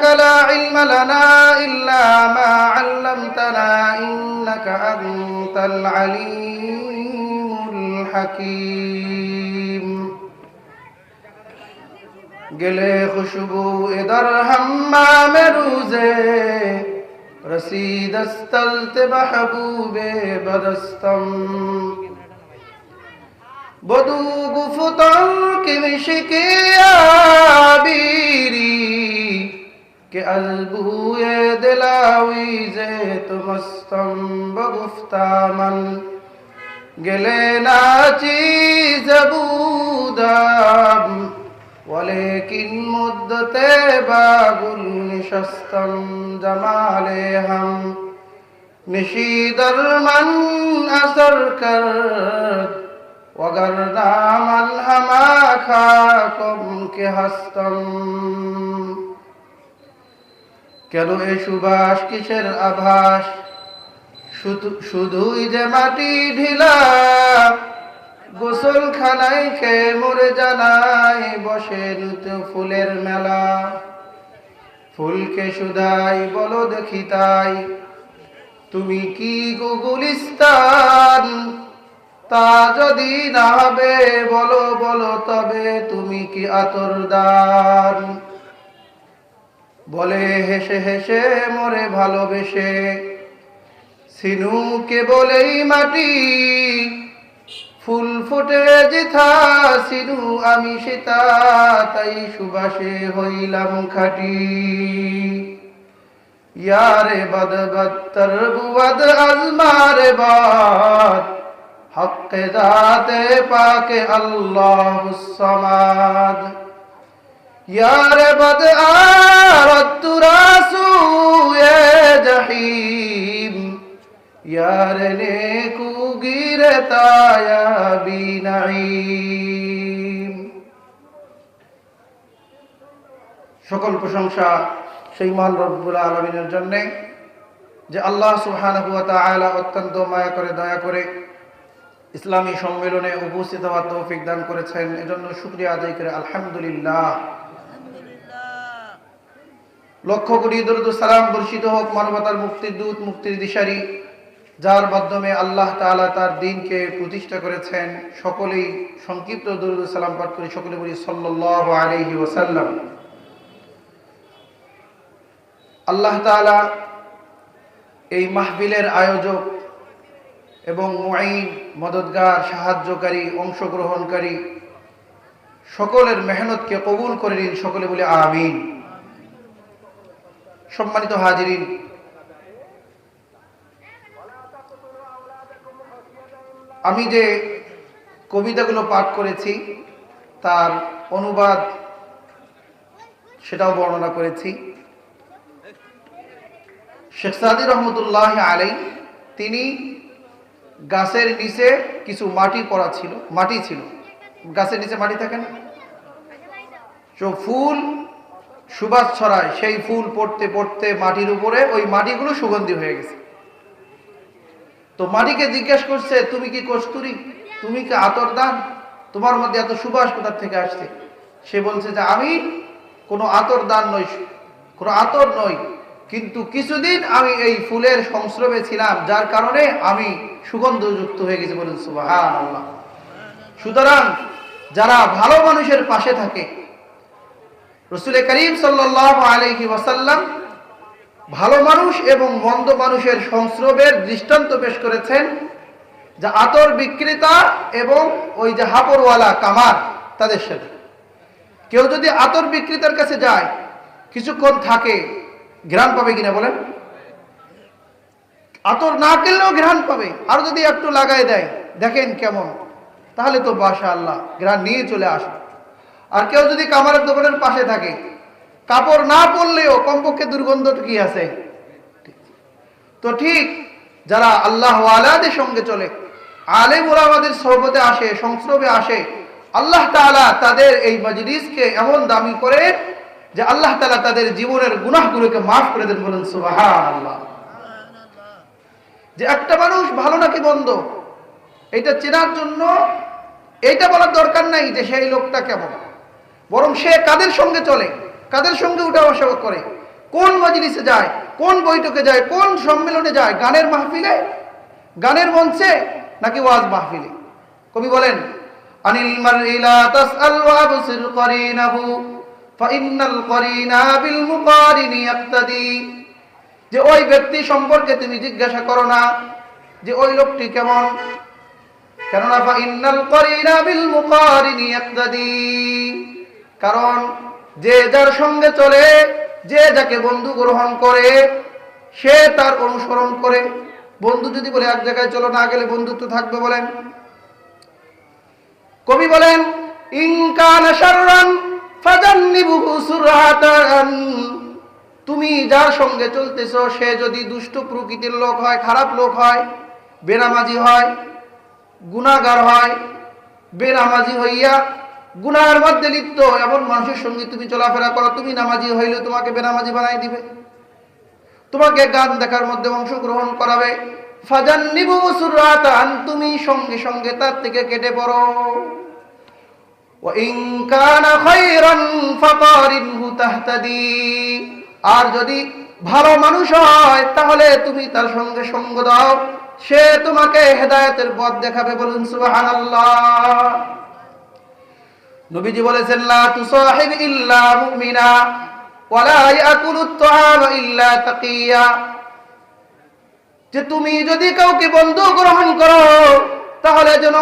سبحانك لا علم لنا إلا ما علمتنا إنك أنت العليم الحكيم گلے خوشبو ادر حمام روزے رسید استلت محبوب بدستم بدو گفتن کی مشکی آبیری کہ از بوئے دلاویز تمستم بگفتا من گلے ناچیز بودم ولیکن مدت باگل نشستم جمال ہم نشیدر من اثر کرد وگر دامن ہما خاکم کے ہستم কেন এ সুবাস কিসের আভাস শুধুই যে মাটি ঢিলা গোসলখানায় খেয়ে মরে জানায় বসে নতুন ফুলের মেলা ফুলকে শুধাই বলো দেখি তাই তুমি কি গুলিস্তান তা যদি না হবে বলো বলো তবে তুমি কি আতরদান বলে হেসে হেসে মরে ভালোবেসে সিনুকে বলেই মাটি ফুল ফুটে যেথা সিনু আমি সেতা তাই সুবাসে হইলাম খাটি ইয়ারে বদ বদতর বুদ আজমারে বাদ হক্কে জাতে পাকে আল্লাহুস সামাদ ইয়ারে বদ আরতু রাসুয়ে জাহিম ইয়ারে নেকু গিরে তায়া বিনাইম সকল প্রশংসা সেই মহান রব্বুল আলামিনের জন্য যে আল্লাহ সুবহানাহু ওয়া তাআলা অত্যন্ত মায়া করে দয়া করে ইসলামী সম্মেলনে উপস্থিত হওয়ার তৌফিক দান করেছেন এজন্য শুকরিয়া আদায় করে আলহামদুলিল্লাহ লক্ষ কোটি দরুদ ও সালাম বর্ষিত হোক মানবতার মুক্তির দূত মুক্তির দিশারি যার মাধ্যমে আল্লাহ তাআলা তার দ্বীনকে প্রতিষ্ঠা করেছেন সকলেই সংক্ষিপ্ত দরুদ ও সালাম পাঠ করে সকলে বলি সাল্লাল্লাহু আলাইহি ওয়াসাল্লাম আল্লাহ তাআলা এই মাহফিলের আয়োজক এবং মুঈন মদদগার সাহায্যকারী অংশগ্রহণকারী সকলের মেহনতকে কবুল করে নিন সকলে বলি আমিন সম্মানিত হাজিরিন আমি যে কবিতাগুলো পাঠ করেছি তার অনুবাদ সেটাও বর্ণনা করেছি শেখ সাদি রহমতুল্লাহ আলাইহি তিনি গাছের নিচে কিছু মাটি পড়া ছিল মাটি ছিল গাছের নিচে মাটি থাকে না তো ফুল সুবাস ছড়ায় সেই ফুল পড়তে পড়তে মাটির উপরে ওই মাটিগুলো সুগন্ধি হয়ে গেছে তো মাটিকে জিজ্ঞাসা করছে তুমি কি কস্তুরী তুমি কি আতরদান তোমার মধ্যে এত সুবাস কোথা থেকে আসছে সে বলছে যে আমি কোনো আতরদান নই কোনো আতর নই কিন্তু কিছুদিন আমি এই ফুলের সংস্রবে ছিলাম যার কারণে আমি সুগন্ধযুক্ত হয়ে গেছি বলেন সুবহানাল্লাহ সুতরাং যারা ভালো মানুষের পাশে থাকে রাসূল করিম সাল্লাল্লাহু আলাইহি ওয়াসাল্লাম ভালো মানুষ এবং মন্দ মানুষের সংস্রবের দৃষ্টান্ত পেশ করেছেন যে আতর বিক্রেতা এবং ওই যে হাপরওয়ালা কামার তাদের সাথে কেউ যদি আতর বিক্রেতার কাছে যায় কিছুক্ষণ থাকে ঘ্রাণ পাবে কিনা বলেন আতর না কিনলেও ঘ্রাণ পাবে আর যদি একটু লাগাই দেয় দেখেন কেমন তাহলে তো মাশাআল্লাহ ঘ্রাণ নিয়ে চলে আসে আর কেউ যদি কামারের দোকানের পাশে থাকে কাপড় না পরলেও কমপক্ষে দুর্গন্ধ কি আছে তো ঠিক যারা আল্লাহ ওয়ালাদের সঙ্গে চলে আলেম ওলামাদের সোহবতে আসে সংস্রবে আসে আল্লাহ তাআলা তাদের এই মজলিসকে এমন দামি করে যে আল্লাহ তাআলা তাদের জীবনের গুনাহগুলোকে মাফ করে দেন বলেন সুবহানাল্লাহ যে একটা মানুষ ভালো নাকি মন্দ এটা চেনার জন্য এইটা বলার দরকার নাই যে সেই লোকটা কেমন বরং সে কাদের সঙ্গে চলে কাদের সঙ্গে উঠা বসা করে কোন মজলিসে যায়, কোন বৈঠকে যায়, কোন সম্মেলনে যায়? গানের মাহফিলে, গানের মঞ্চে, নাকি ওয়াজ মাহফিলে? কবি বলেন, আনিল মারই লা তাসআল ওয়া আবসির করিনাহু ফাইন্নাল করিনা বিল মুকারিনি ইয়াক্তাদি। যে ওই ব্যক্তি সম্পর্কে তুমি জিজ্ঞাসা করো না যে ওই লোকটি কেমন, কেননা ফাইন্নাল করিনা বিল মুকারিনি ইয়াক্তাদি, কারণ যে যার সঙ্গে চলে, যে যাকে বন্ধু গ্রহণ করে, সে তার অনুসরণ করে। বন্ধু যদি বলে এক জায়গায় চলো, না গেলে বন্ধুত্ব থাকবে? বলেন। কবি বলেন, ইন কানা শাররান ফাজান্নিবুহু সুরআতান। তুমি যার সঙ্গে চলতেছো সে যদি দুষ্ট প্রকৃতির লোক হয়, খারাপ লোক হয়, বেনামাজি হয়, গুনাহগার হয়, বেনামাজি হইয়া গুনাহের মধ্যে লিপ্ত এমন মানুষের সঙ্গে তুমি চলাফেরা করো, তুমি নামাজি হইলে তোমাকে বেনামাজি বানাই দিবে, তোমাকে গান দেখার মধ্যে অংশগ্রহণ করাবে। ফাজান্নিবুহু সুরআতান, তুমি সঙ্গে সঙ্গে তার থেকে কেটে পড়ো। ওয়া ইন কানা খায়রান ফাকারিনহু তাহতাদি, আর যদি ভালো মানুষ হয় তাহলে তুমি তার সঙ্গে সঙ্গ দাও, সে তোমাকে হেদায়েতের পথ দেখাবে। বলুন সুবহানাল্লাহ। নবীজি বলেছেন, লা তুসাহিব ইল্লা মুমিনা ওয়া লা ইয়াকুলুত তাআমা ইল্লা তাকিয়া। যে তুমি যদি কাউকে বন্ধু গ্রহণ করো তাহলে যেন